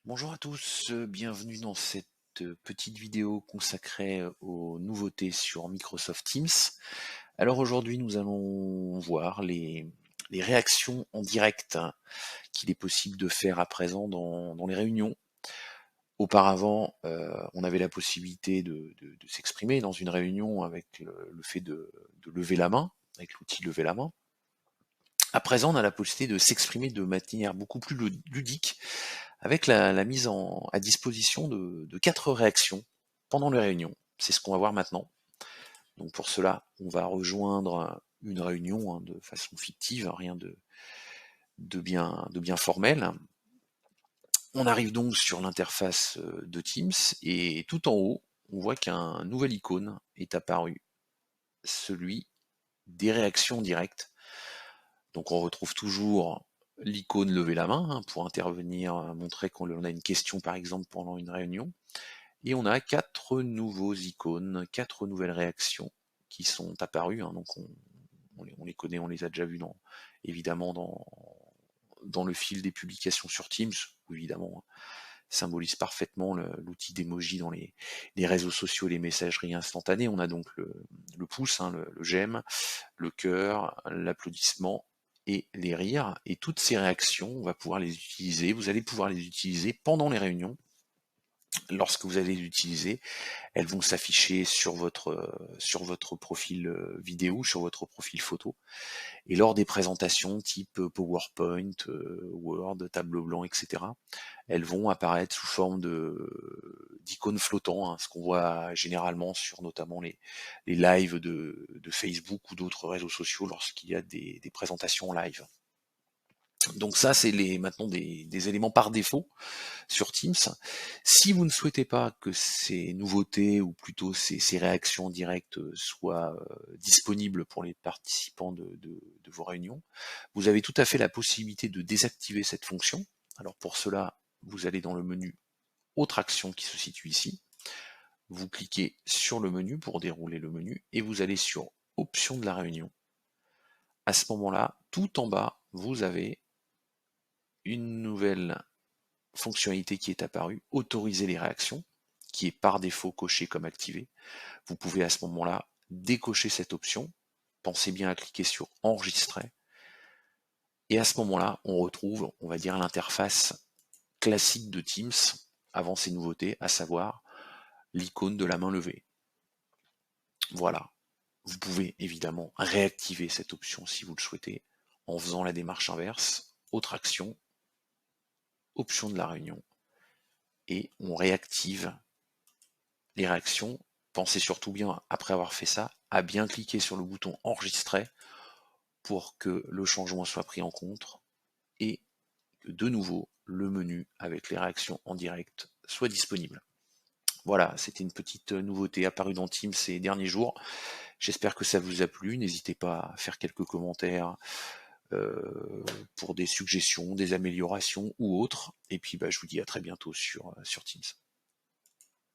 Bonjour à tous, bienvenue dans cette petite vidéo consacrée aux nouveautés sur Microsoft Teams. Alors aujourd'hui nous allons voir les réactions en direct qu'il est possible de faire à présent dans les réunions. Auparavant, on avait la possibilité de s'exprimer dans une réunion avec le fait de lever la main, avec l'outil lever la main. À présent, on a la possibilité de s'exprimer de manière beaucoup plus ludique avec la mise à disposition de 4 réactions pendant les réunions. C'est ce qu'on va voir maintenant. Donc pour cela, on va rejoindre une réunion de façon fictive, rien de bien formel. On arrive donc sur l'interface de Teams et tout en haut, on voit qu'un nouvel icône est apparu, celui des réactions directes. Donc on retrouve toujours l'icône lever la main pour intervenir, montrer qu'on a une question par exemple pendant une réunion. Et on a 4 nouveaux icônes, 4 nouvelles réactions qui sont apparues. Donc on les connaît, on les a déjà vues évidemment dans le fil des publications sur Teams, où évidemment symbolise parfaitement l'outil d'emoji dans les réseaux sociaux, les messageries instantanées. On a donc le pouce, le j'aime, le cœur, l'applaudissement et les rires. Et toutes ces réactions, on va pouvoir les utiliser, vous allez pouvoir les utiliser pendant les réunions. Lorsque vous allez les utiliser, elles vont s'afficher sur votre profil vidéo, sur votre profil photo. Et lors des présentations type PowerPoint, Word, tableau blanc, etc., elles vont apparaître sous forme d'icônes flottants, ce qu'on voit généralement sur notamment les lives de Facebook ou d'autres réseaux sociaux lorsqu'il y a des présentations en live. Donc ça, c'est maintenant des éléments par défaut sur Teams. Si vous ne souhaitez pas que ces nouveautés ou plutôt ces réactions directes soient disponibles pour les participants de vos réunions, vous avez tout à fait la possibilité de désactiver cette fonction. Alors pour cela, vous allez dans le menu Autre action qui se situe ici. Vous cliquez sur le menu pour dérouler le menu et vous allez sur Options de la réunion. À ce moment-là, tout en bas, vous avez une nouvelle fonctionnalité qui est apparue, autoriser les réactions, qui est par défaut coché comme activé. Vous pouvez à ce moment-là décocher cette option. Pensez bien à cliquer sur enregistrer. Et à ce moment-là, on retrouve, on va dire, l'interface classique de Teams avant ces nouveautés, à savoir l'icône de la main levée. Voilà. Vous pouvez évidemment réactiver cette option si vous le souhaitez en faisant la démarche inverse. Autre action, option de la réunion. Et on réactive les réactions. Pensez surtout bien, après avoir fait ça, à bien cliquer sur le bouton enregistrer pour que le changement soit pris en compte et que de nouveau le menu avec les réactions en direct soit disponible. Voilà, c'était une petite nouveauté apparue dans Teams ces derniers jours. J'espère que ça vous a plu. N'hésitez pas à faire quelques commentaires pour des suggestions, des améliorations ou autres. Et puis je vous dis à très bientôt sur Teams.